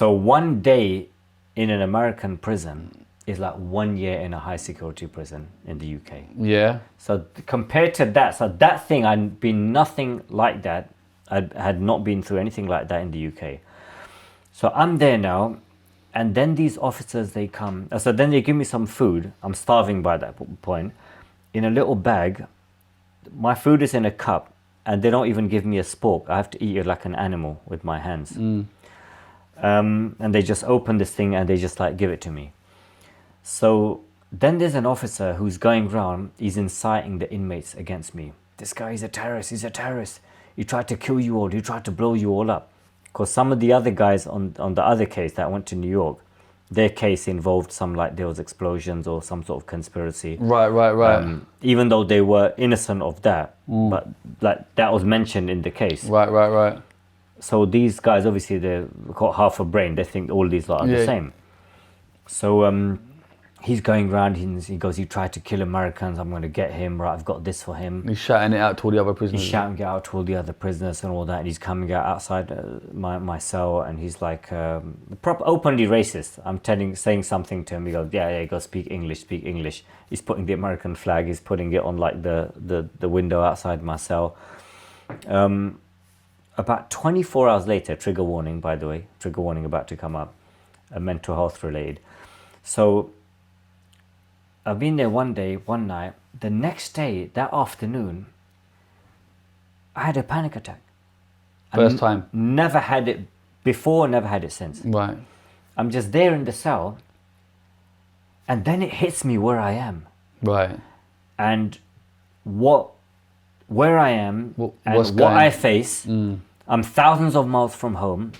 So 1 day in an American prison is like 1 year in a high security prison in the UK. Yeah. So compared to that, so that thing, I'd been nothing like that. I had not been through anything like that in the UK. So I'm there now, and then these officers, they come. So then they give me some food. I'm starving by that point. In a little bag, my food is in a cup, and they don't even give me a spork. I have to eat it like an animal with my hands. And they just open this thing and they just like give it to me. So then there's an officer who's going around, he's inciting the inmates against me. This guy is a terrorist, he's a terrorist. He tried to kill you all, he tried to blow you all up. Because some of the other guys on the other case that went to New York, their case involved some like there was explosions or some sort of conspiracy. Right. Even though they were innocent of that, but like that was mentioned in the case. Right. So these guys, obviously, they've got half a brain. They think all these lot are the same. So he's going around. He goes, "You tried to kill Americans. I'm going to get him. Right, I've got this for him." He's shouting it out to all the other prisoners. He's shouting it out to all the other prisoners and all that. And he's coming out outside my cell, and he's like proper openly racist. I'm saying something to him. He goes, "Yeah, go speak English. Speak English." He's putting the American flag. He's putting it on like the window outside my cell. About 24 hours later, trigger warning, by the way, trigger warning about to come up, mental health related. So I've been there one day, one night. The next day, that afternoon, I had a panic attack. First time? Never had it before, never had it since. Right. I'm just there in the cell, and then it hits me where I am. Right. And where I am and what I face. I'm thousands of miles from home.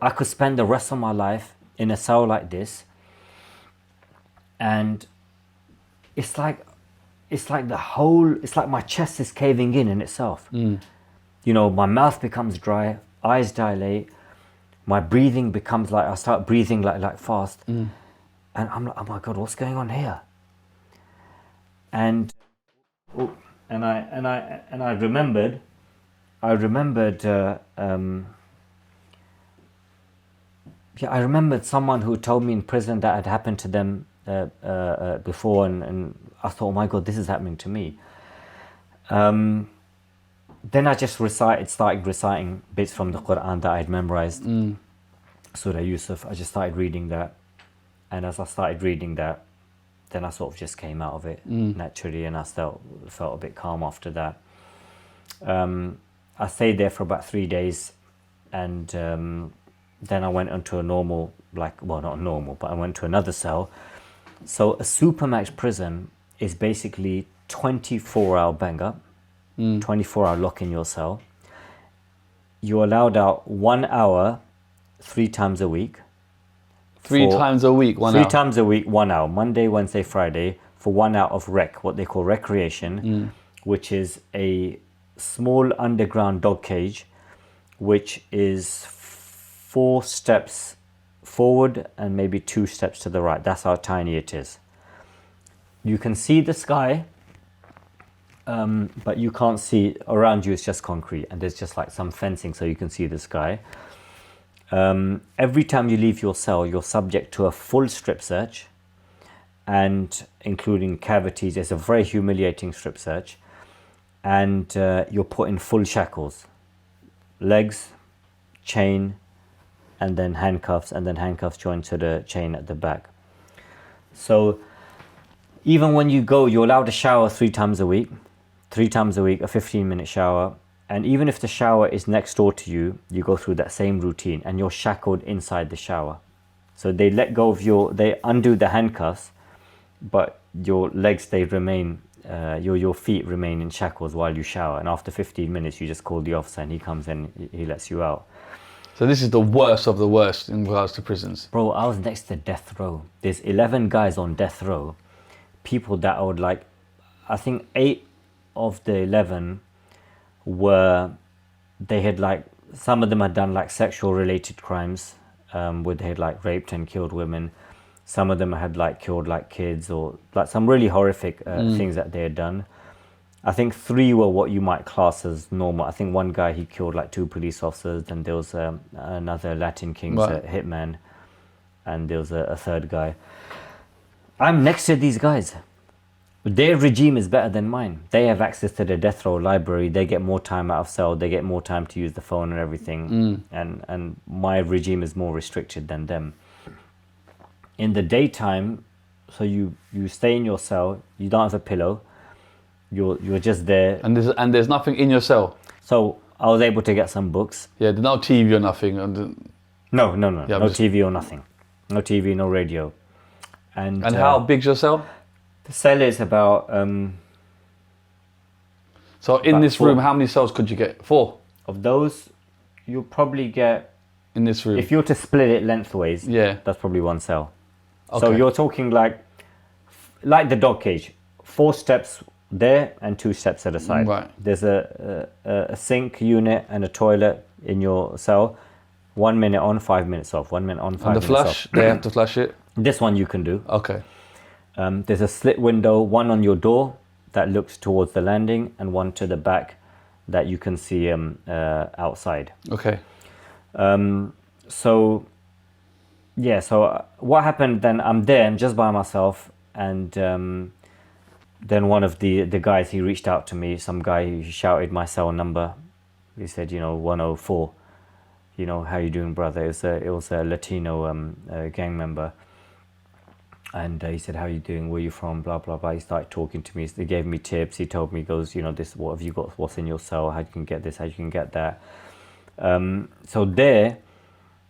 I could spend the rest of my life in a cell like this, and it's like my chest is caving in itself. You know, my mouth becomes dry, eyes dilate, my breathing becomes like, I start breathing like fast, and I'm like, oh my God, what's going on here? And I remembered. I remembered someone who told me in prison that had happened to them before, and I thought, oh my God, this is happening to me. Then I just started reciting bits from the Quran that I had memorized. Surah Yusuf. I just started reading that, and as I started reading that, then I sort of just came out of it naturally, and I felt a bit calm after that. I stayed there for about 3 days, and then I went into a normal, not normal, but I went to another cell. So a SuperMax prison is basically 24-hour bang up, 24-hour lock in your cell. You're allowed out 1 hour, 3 times a week. 3 times a week, 1 hour? 3 times a week, 1 hour. Monday, Wednesday, Friday, for 1 hour of what they call recreation, which is a small underground dog cage, which is 4 steps forward and maybe 2 steps to the right. That's how tiny it is. You can see the sky, but you can't see around you. It's just concrete, and there's just like some fencing so you can see the sky. Every time you leave your cell, you're subject to a full strip search, and including cavities. It's a very humiliating strip search. And you're put in full shackles, legs, chain, and then handcuffs joined to the chain at the back. So even when you go, you're allowed to shower 3 times a week, a 15-minute shower. And even if the shower is next door to you, you go through that same routine, and you're shackled inside the shower. So they let go of they undo the handcuffs, but your legs, they remain, your feet remain in shackles while you shower. And after 15 minutes, you just call the officer, and he comes in, he lets you out. So this is the worst of the worst in regards to prisons. Bro, I was next to death row. There's 11 guys on death row. People that I would like, I think 8 of the 11 they had like, some of them had done like sexual related crimes, where they had like raped and killed women. Some of them had like killed like kids, or like some really horrific things that they had done. I think 3 were what you might class as normal. I think one guy, he killed like 2 police officers, and there was another Latin Kings hitman, and there was a third guy. I'm next to these guys. Their regime is better than mine. They have access to the death row library. They get more time out of cell. They get more time to use the phone and everything. And my regime is more restricted than them. In the daytime, so you stay in your cell. You don't have a pillow. You're just there. And there's nothing in your cell. So I was able to get some books. Yeah, there's no TV or nothing. No. Yeah, no TV or nothing. No TV, no radio. And how big's your cell? The cell is about. So in this room, how many cells could you get? 4. Of those, you'll probably get. In this room. If you were to split it lengthways, that's probably 1 cell. Okay. So you're talking like the dog cage, 4 steps there and 2 steps at the side. Right. There's a sink unit and a toilet in your cell. 1 minute on, 5 minutes off. 1 minute on, 5 minutes off. And the flash, they have to flash it? This one you can do. Okay. There's a slit window, one on your door that looks towards the landing, and one to the back that you can see outside. Okay. So what happened then, I'm there, I'm just by myself, and then one of the guys, he reached out to me, some guy, he shouted my cell number. He said, 104, how you doing, brother? It was a Latino gang member. And he said, how you doing? Where you from? Blah, blah, blah. He started talking to me. He gave me tips. He told me, he goes, this, what have you got? What's in your cell? How you can get this? How you can get that? So there,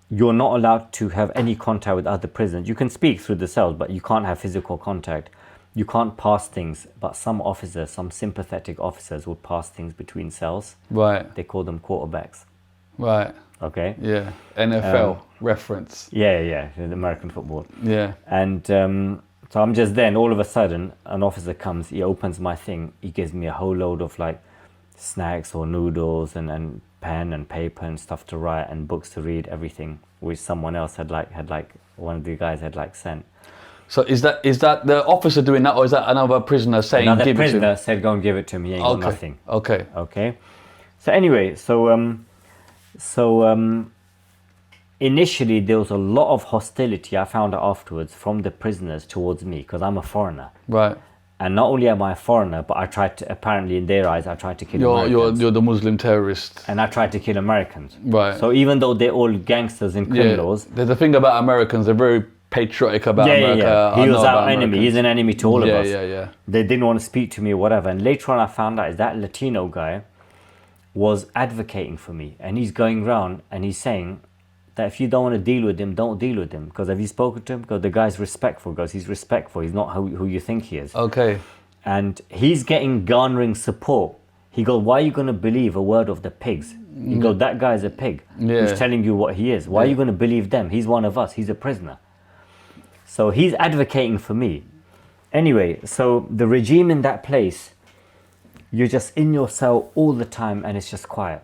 you're not allowed to have any contact with other prisoners. You can speak through the cells, but you can't have physical contact. You can't pass things. But some officers, some sympathetic officers would pass things between cells. Right. They call them quarterbacks. Right. Okay. Yeah. NFL reference. Yeah. The American football. Yeah. And so I'm just there, and all of a sudden, an officer comes. He opens my thing. He gives me a whole load of like snacks or noodles and pen and paper and stuff to write and books to read, everything, which someone else had one of the guys had sent. So is that the officer doing that, or is that another prisoner saying another give prisoner it to him? said, go and give it to me. He ain't got nothing. Okay. So anyway, initially there was a lot of hostility, I found out afterwards, from the prisoners towards me, because I'm a foreigner. Right. And not only am I a foreigner, but I tried to, apparently in their eyes, I tried to kill Americans. You're the Muslim terrorist. And I tried to kill Americans. Right. So even though they're all gangsters and criminals. There's a thing about Americans, they're very patriotic about America. Yeah. He was our enemy. He's an enemy to all of us. Yeah. They didn't want to speak to me or whatever. And later on I found out is that Latino guy was advocating for me. And he's going around and he's saying that if you don't want to deal with him, don't deal with him. Because have you spoken to him? Because the guy's respectful. Because he's respectful. He's not who you think he is. Okay. And he's garnering support. He goes, why are you going to believe a word of the pigs? You go, that guy's a pig. Yeah. Who's telling you what he is. Why are you going to believe them? He's one of us. He's a prisoner. So he's advocating for me. Anyway, so the regime in that place, you're just in your cell all the time and it's just quiet.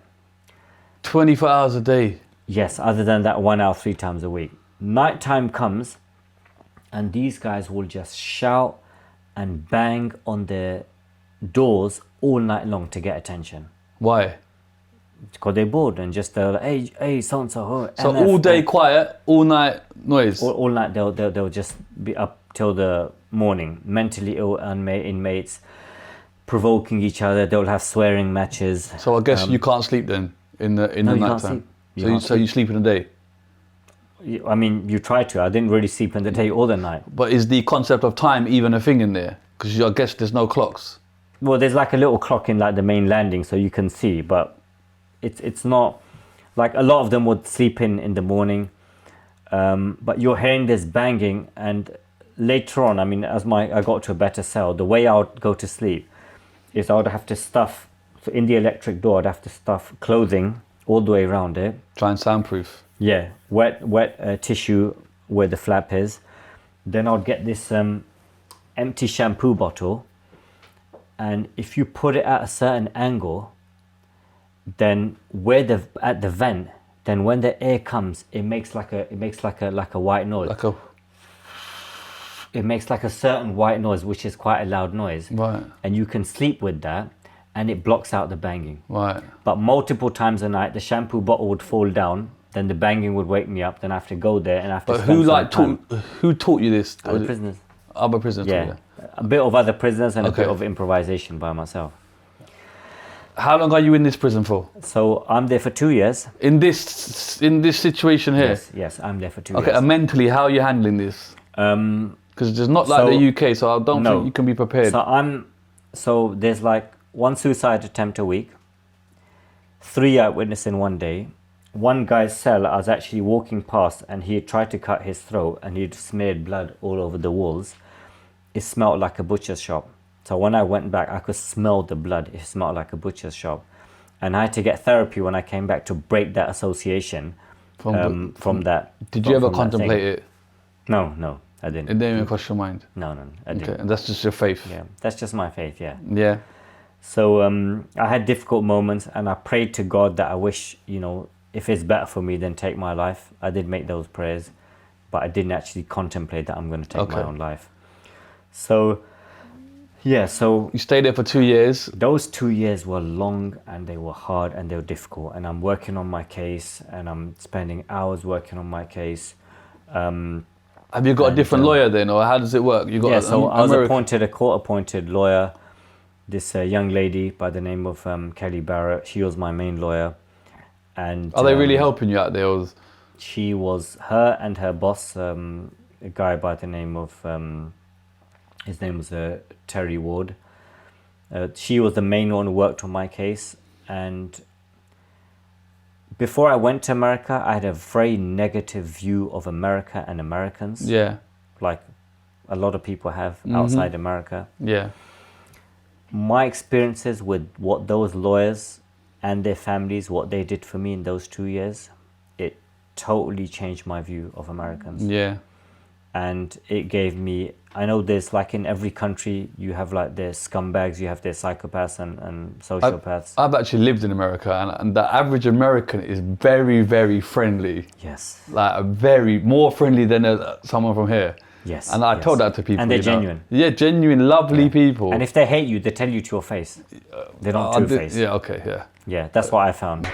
24 hours a day? Yes, other than that 1 hour 3 times a week. Nighttime comes and these guys will just shout and bang on their doors all night long to get attention. Why? Because they're bored and just they're like, hey, so-and-so. So all day quiet, all night noise? All night they'll just be up till the morning. Mentally ill inmates provoking each other. They'll have swearing matches. So I guess you can't sleep then in the night time? So you sleep in the day? I mean, you try to. I didn't really sleep in the day or the night. But is the concept of time even a thing in there? Because I guess there's no clocks. Well, there's like a little clock in like the main landing so you can see, but it's not like a lot of them would sleep in the morning, but you're hearing this banging. And later on, I mean, as I got to a better cell, the way I would go to sleep is I would have to stuff, so in the electric door, I'd have to stuff clothing all the way around it. Try and soundproof. Yeah, wet tissue where the flap is. Then I'd get this empty shampoo bottle, and if you put it at a certain angle, then at the vent, then when the air comes, it makes like a white noise. It makes like a certain white noise, which is quite a loud noise. Right. And you can sleep with that. and it blocks out the banging. Right. But multiple times a night, the shampoo bottle would fall down, then the banging would wake me up, then I have to go there and I have to who taught you this? Other prisoners. Other prisoners taught you? A bit of other prisoners and a bit of improvisation by myself. How long are you in this prison for? So I'm there for 2 years. In this situation here? Yes, I'm there for 2 years. Okay, and mentally, how are you handling this? Because it's not like the UK, so I don't think you can be prepared. So there's like 1 suicide attempt a week, 3 eyewitnesses in 1 day. One guy's cell, I was actually walking past and he tried to cut his throat and he'd smeared blood all over the walls. It smelled like a butcher's shop. So when I went back, I could smell the blood. It smelled like a butcher's shop. And I had to get therapy when I came back to break that association from that. Did you ever contemplate it? No, I didn't. It didn't even cross your mind? No, I didn't. Okay, and that's just your faith? Yeah, that's just my faith, yeah. Yeah. So I had difficult moments and I prayed to God that I wish, if it's better for me, then take my life. I did make those prayers, but I didn't actually contemplate that I'm going to take my own life. So... yeah, so... you stayed there for 2 years? Those 2 years were long and they were hard and they were difficult. And I'm working on my case and I'm spending hours working on my case. Have you got a different lawyer then, or how does it work? You got I was appointed, a court-appointed lawyer. This young lady by the name of Kelly Barrett, she was my main lawyer. And are they really helping you out there? Or? She was, her and her boss, a guy by the name of... his name was Terry Ward. She was the main one who worked on my case. And before I went to America, I had a very negative view of America and Americans. Yeah. Like a lot of people have outside America. Yeah. My experiences with what those lawyers and their families, what they did for me in those 2 years, it totally changed my view of Americans. Yeah. And it gave me, I know there's like in every country, you have like their scumbags, you have their psychopaths and sociopaths. I've actually lived in America and the average American is very, very friendly. Yes. Like more friendly than someone from here. Yes. And I told that to people. And they're genuine. Yeah, genuine, lovely people. And if they hate you, they tell you to your face. They don't two-face. Yeah, okay, yeah. Yeah, that's what I found.